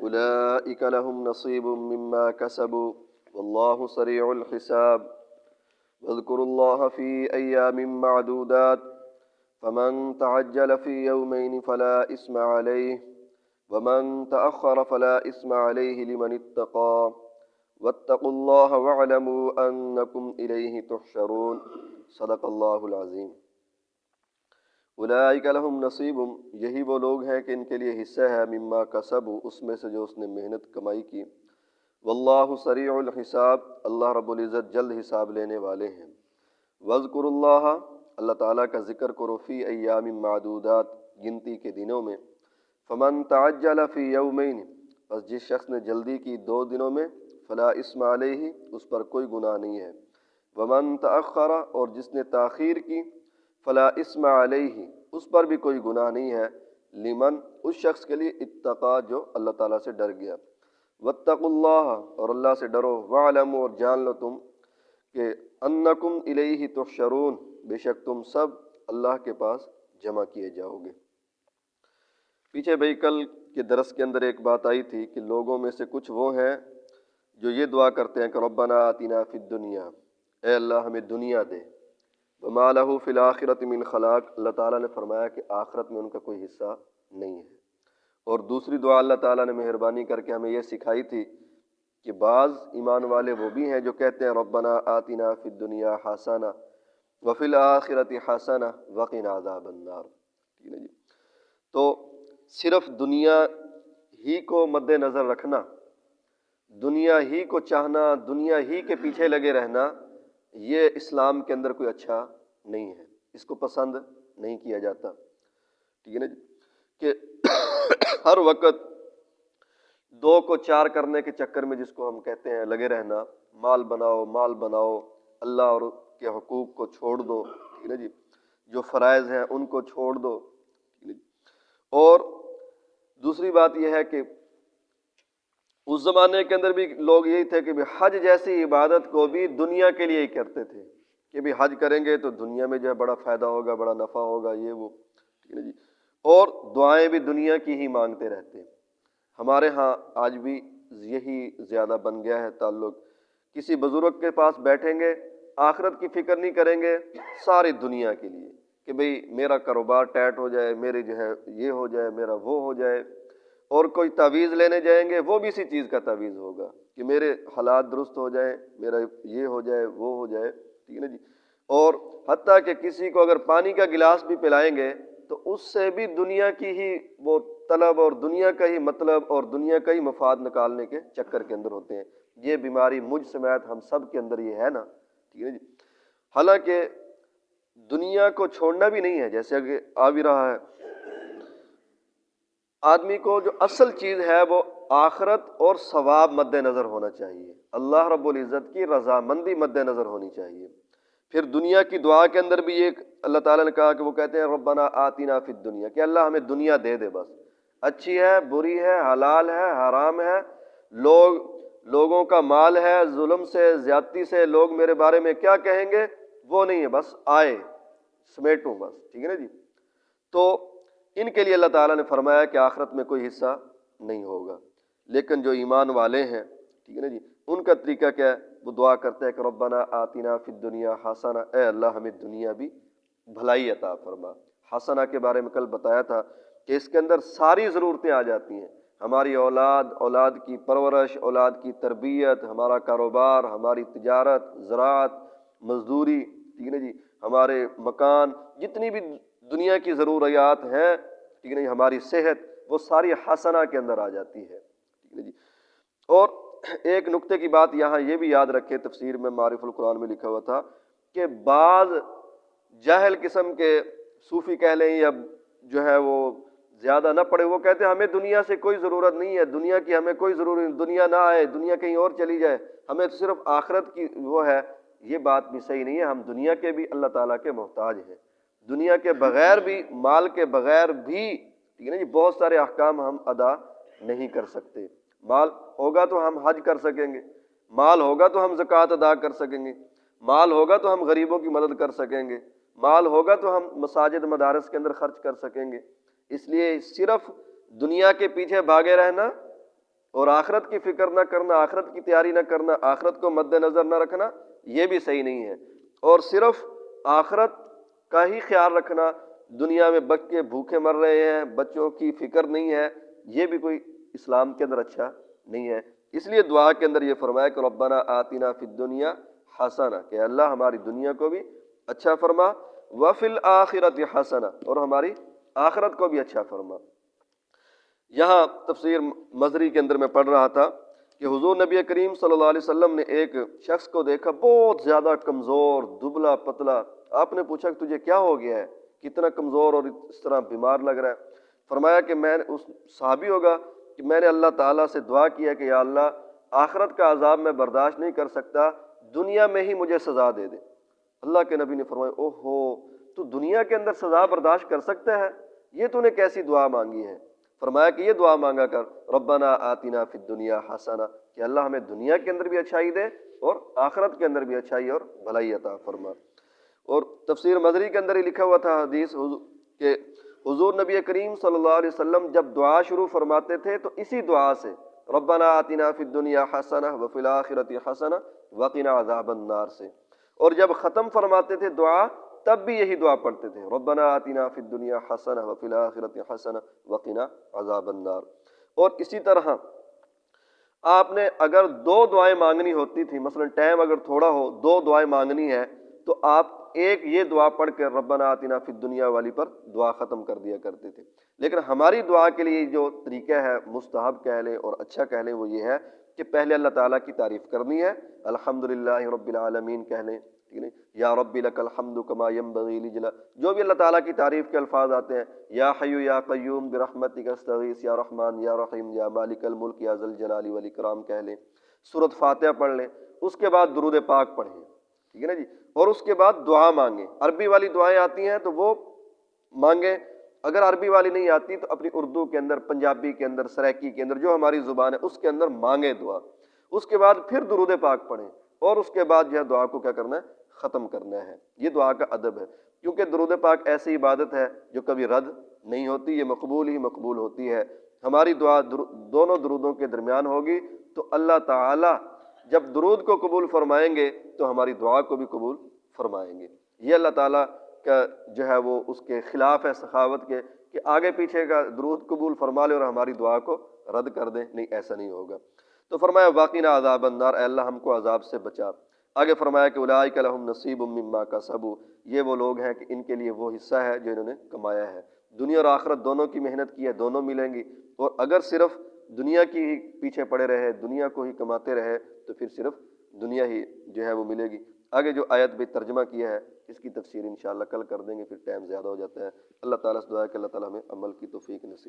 اولئک لهم نصیب مما کسبوا واللہ سریع الحساب واذکروا اللہ فی ایام معدودات فمن تعجل فی یومین فلا اثم علیہ ومن تأخر فلا اثم علیہ لمن اتقى واتقوا اللہ واعلموا انکم الیہ تحشرون۔ صدق اللہ العظیم۔ اولئک لہم نصیب، یہی وہ لوگ ہیں کہ ان کے لیے حصہ ہے مما کسبوا، اس میں سے جو اس نے محنت کمائی کی، واللہ سریع الحساب، اللہ رب العزت جلد حساب لینے والے ہیں۔ واذکروا اللہ، اللہ تعالیٰ کا ذکر کرو، فی ایام معدودات، گنتی کے دنوں میں، فمن تعجل فی یومین، بس جس شخص نے جلدی کی 2 دنوں میں، فلا اثم علیہ، اس پر کوئی گناہ نہیں ہے، ومن تأخر، اور جس نے تاخیر کی، فلا اثم علیہ، اس پر بھی کوئی گناہ نہیں ہے، لمن، اس شخص کے لیے، اتقا، جو اللہ تعالیٰ سے ڈر گیا، واتقوا اللہ، اور اللہ سے ڈرو، واعلموا، اور جان لو تم کہ انکم الیہ تحشرون، بے شک تم سب اللہ کے پاس جمع کیے جاؤ گے۔ پیچھے بھائی کل کے درس کے اندر ایک بات آئی تھی کہ لوگوں میں سے کچھ وہ ہیں جو یہ دعا کرتے ہیں کہ ربنا آتنا فی الدنیا، اے اللہ ہمیں دنیا دے، وما لہ فی الآخرۃ من خلاق، اللہ تعالیٰ نے فرمایا کہ آخرت میں ان کا کوئی حصہ نہیں ہے۔ اور دوسری دعا اللہ تعالیٰ نے مہربانی کر کے ہمیں یہ سکھائی تھی کہ بعض ایمان والے وہ بھی ہیں جو کہتے ہیں ربنا آتنا فی الدنیا حسنہ وفی الآخرۃ حسنہ وقنا عذاب النار، ٹھیک ہے جی۔ تو صرف دنیا ہی کو مد نظر رکھنا، دنیا ہی کو چاہنا، دنیا ہی کے پیچھے لگے رہنا، یہ اسلام کے اندر کوئی اچھا نہیں ہے، اس کو پسند نہیں کیا جاتا، ٹھیک ہے نا جی، کہ ہر وقت 2 کو 4 کرنے کے چکر میں، جس کو ہم کہتے ہیں لگے رہنا، مال بناؤ مال بناؤ، اللہ اور کے حقوق کو چھوڑ دو، ٹھیک ہے نا جی، جو فرائض ہیں ان کو چھوڑ دو، ٹھیک ہے جی۔ اور دوسری بات یہ ہے کہ اس زمانے کے اندر بھی لوگ یہی تھے کہ حج جیسی عبادت کو بھی دنیا کے لیے ہی کرتے تھے کہ بھی حج کریں گے تو دنیا میں جو ہے بڑا فائدہ ہوگا، بڑا نفع ہوگا، یہ وہ، ٹھیک ہے جی۔ اور دعائیں بھی دنیا کی ہی مانگتے رہتے ہیں۔ ہمارے ہاں آج بھی یہی زیادہ بن گیا ہے تعلق، کسی بزرگ کے پاس بیٹھیں گے، آخرت کی فکر نہیں کریں گے، ساری دنیا کے لیے کہ بھئی میرا کاروبار ٹائٹ ہو جائے، میری جو ہے یہ ہو جائے، میرا وہ ہو جائے۔ اور کوئی تعویذ لینے جائیں گے، وہ بھی اسی چیز کا تعویذ ہوگا کہ میرے حالات درست ہو جائیں، میرا یہ ہو جائے، وہ ہو جائے، ٹھیک ہے نا جی۔ اور حتیٰ کہ کسی کو اگر پانی کا گلاس بھی پلائیں گے تو اس سے بھی دنیا کی ہی وہ طلب اور دنیا کا ہی مطلب اور دنیا کا ہی مفاد نکالنے کے چکر کے اندر ہوتے ہیں۔ یہ بیماری مجھ سمیت ہم سب کے اندر یہ ہے نا، ٹھیک ہے جی۔ حالانکہ دنیا کو چھوڑنا بھی نہیں ہے، جیسے کہ آ بھی رہا ہے، آدمی کو جو اصل چیز ہے وہ آخرت اور ثواب مد نظر ہونا چاہیے، اللہ رب العزت کی رضامندی مد نظر ہونی چاہیے۔ پھر دنیا کی دعا کے اندر بھی ایک اللہ تعالیٰ نے کہا کہ وہ کہتے ہیں ربنا آتنا فی الدنیا، کہ اللہ ہمیں دنیا دے دے، بس اچھی ہے، بری ہے، حلال ہے، حرام ہے، لوگوں کا مال ہے، ظلم سے، زیادتی سے لوگ میرے بارے میں کیا کہیں گے وہ نہیں ہے، بس آئے سمیٹوں بس، ٹھیک ہے نا جی۔ تو ان کے لیے اللہ تعالیٰ نے فرمایا کہ آخرت میں کوئی حصہ نہیں ہوگا۔ لیکن جو ایمان والے ہیں، ٹھیک ہے نا جی، ان کا طریقہ کیا ہے؟ وہ دعا کرتے ہیں کہ ربنا آتنا فی الدنیا حسنہ، اے اللہ ہمیں دنیا بھی بھلائی عطا فرما۔ حسنہ کے بارے میں کل بتایا تھا کہ اس کے اندر ساری ضرورتیں آ جاتی ہیں، ہماری اولاد کی پرورش، اولاد کی تربیت، ہمارا کاروبار، ہماری تجارت، زراعت، مزدوری، ٹھیک ہے نا جی، ہمارے مکان، جتنی بھی دنیا کی ضروریات ہیں، ٹھیک ہے نا، ہماری صحت، وہ ساری حسنہ کے اندر آ جاتی ہے، ٹھیک ہے جی۔ اور ایک نقطے کی بات یہاں یہ بھی یاد رکھیں، تفسیر میں معارف القرآن میں لکھا ہوا تھا کہ بعض جاہل قسم کے صوفی کہہ لیں یا جو ہے وہ زیادہ نہ پڑھے، وہ کہتے ہیں ہمیں دنیا سے کوئی ضرورت نہیں ہے، دنیا کی ہمیں کوئی ضرورت نہیں، دنیا نہ آئے، دنیا کہیں اور چلی جائے، ہمیں تو صرف آخرت کی وہ ہے۔ یہ بات بھی صحیح نہیں ہے، ہم دنیا کے بھی اللہ تعالیٰ کے محتاج ہیں، دنیا کے بغیر بھی، مال کے بغیر بھی، ٹھیک ہے نا جی، بہت سارے احکام ہم ادا نہیں کر سکتے۔ مال ہوگا تو ہم حج کر سکیں گے، مال ہوگا تو ہم زکوٰۃ ادا کر سکیں گے، مال ہوگا تو ہم غریبوں کی مدد کر سکیں گے، مال ہوگا تو ہم مساجد مدارس کے اندر خرچ کر سکیں گے۔ اس لیے صرف دنیا کے پیچھے بھاگے رہنا اور آخرت کی فکر نہ کرنا، آخرت کی تیاری نہ کرنا، آخرت کو مد نظر نہ رکھنا، یہ بھی صحیح نہیں ہے۔ اور صرف آخرت کا ہی خیال رکھنا، دنیا میں بچے بھوکے مر رہے ہیں، بچوں کی فکر نہیں ہے، یہ بھی کوئی اسلام کے اندر اچھا نہیں ہے۔ اس لیے دعا کے اندر یہ فرمایا کہ ربنا آتنا فی الدنیا حسنہ، کہ اللہ ہماری دنیا کو بھی اچھا فرما، وفی الآخرۃ حسنہ، اور ہماری آخرت کو بھی اچھا فرما۔ یہاں تفسیر مظری کے اندر میں پڑھ رہا تھا کہ حضور نبی کریم صلی اللہ علیہ وسلم نے ایک شخص کو دیکھا بہت زیادہ کمزور، دبلا پتلا۔ آپ نے پوچھا کہ تجھے کیا ہو گیا ہے، کتنا کمزور اور اس طرح بیمار لگ رہا ہے؟ فرمایا کہ میں اس صحابی ہوگا کہ میں نے اللہ تعالیٰ سے دعا کیا کہ یا اللہ آخرت کا عذاب میں برداشت نہیں کر سکتا، دنیا میں ہی مجھے سزا دے دے۔ اللہ کے نبی نے فرمایا اوہ ہو، تو دنیا کے اندر سزا برداشت کر سکتا ہے؟ یہ تو نے کیسی دعا مانگی ہے؟ فرمایا کہ یہ دعا مانگا کر، ربنا آتنا فی الدنیا حسنہ، کہ اللہ ہمیں دنیا کے اندر بھی اچھائی دے اور آخرت کے اندر بھی اچھائی اور بھلائی عطا فرما۔ اور تفسیر مظری کے اندر ہی لکھا ہوا تھا حدیث کہ حضور نبی کریم صلی اللہ علیہ وسلم جب دعا شروع فرماتے تھے تو اسی دعا سے، ربنا آتنا فی الدنیا حسنہ وفی الآخرۃ حسنہ وقنا عذاب النار سے، اور جب ختم فرماتے تھے دعا تب بھی یہی دعا پڑھتے تھے، ربنا آتنا فی الدنیا حسنہ وفی الآخرۃ حسنہ وقنا عذاب النار۔ اور اسی طرح آپ نے اگر دو دعائیں مانگنی ہوتی تھی، مثلا ٹائم اگر تھوڑا ہو، دو دعائیں مانگنی ہے، تو آپ ایک یہ دعا پڑھ کے ربنا آتنا فی الدنیا والی پر دعا ختم کر دیا کرتے تھے۔ لیکن ہماری دعا کے لیے جو طریقہ ہے، مستحب کہہ لیں اور اچھا کہہ لیں، وہ یہ ہے کہ پہلے اللہ تعالیٰ کی تعریف کرنی ہے، الحمدللہ رب العالمین کہہ لیں، ٹھیک ہے، یا رب لک الحمد کما ینبغی لجلال، جو بھی اللہ تعالیٰ کی تعریف کے الفاظ آتے ہیں، یا حی یا قیوم برحمتک استغیث، یا رحمان یا رحیم، یا مالک الملک یا ذی الجلال والاکرام کہہ لیں، سورۃ فاتحہ پڑھ لیں، اس کے بعد درود پاک پڑھیں، ٹھیک ہے نا جی، اور اس کے بعد دعا مانگیں۔ عربی والی دعائیں آتی ہیں تو وہ مانگیں، اگر عربی والی نہیں آتی تو اپنی اردو کے اندر، پنجابی کے اندر، سرائکی کے اندر، جو ہماری زبان ہے اس کے اندر مانگیں دعا، اس کے بعد پھر درود پاک پڑھیں، اور اس کے بعد جو ہے دعا کو کیا کرنا ہے، ختم کرنا ہے۔ یہ دعا کا ادب ہے، کیونکہ درود پاک ایسی عبادت ہے جو کبھی رد نہیں ہوتی، یہ مقبول ہی مقبول ہوتی ہے۔ ہماری دعا دونوں درودوں کے درمیان ہوگی تو اللہ تعالی جب درود کو قبول فرمائیں گے تو ہماری دعا کو بھی قبول فرمائیں گے۔ یہ اللہ تعالیٰ کا جو ہے وہ اس کے خلاف ہے سخاوت کے، کہ آگے پیچھے کا درود قبول فرما لے اور ہماری دعا کو رد کر دیں، نہیں، ایسا نہیں ہوگا۔ تو فرمایا واقعنا عذاب النار، اے اللہ ہم کو عذاب سے بچا۔ آگے فرمایا کہ اولئک لہم نصیب مما کسبوا، یہ وہ لوگ ہیں کہ ان کے لیے وہ حصہ ہے جو انہوں نے کمایا ہے۔ دنیا اور آخرت دونوں کی محنت کی ہے، دونوں ملیں گی، اور اگر صرف دنیا کی ہی پیچھے پڑے رہے، دنیا کو ہی کماتے رہے، تو پھر صرف دنیا ہی جو ہے وہ ملے گی۔ آگے جو آیت بھی ترجمہ کیا ہے اس کی تفسیر انشاءاللہ کل کر دیں گے، پھر ٹائم زیادہ ہو جاتا ہے۔ اللہ تعالیٰ سے دعا ہے کہ اللہ تعالیٰ ہمیں عمل کی توفیق نصیب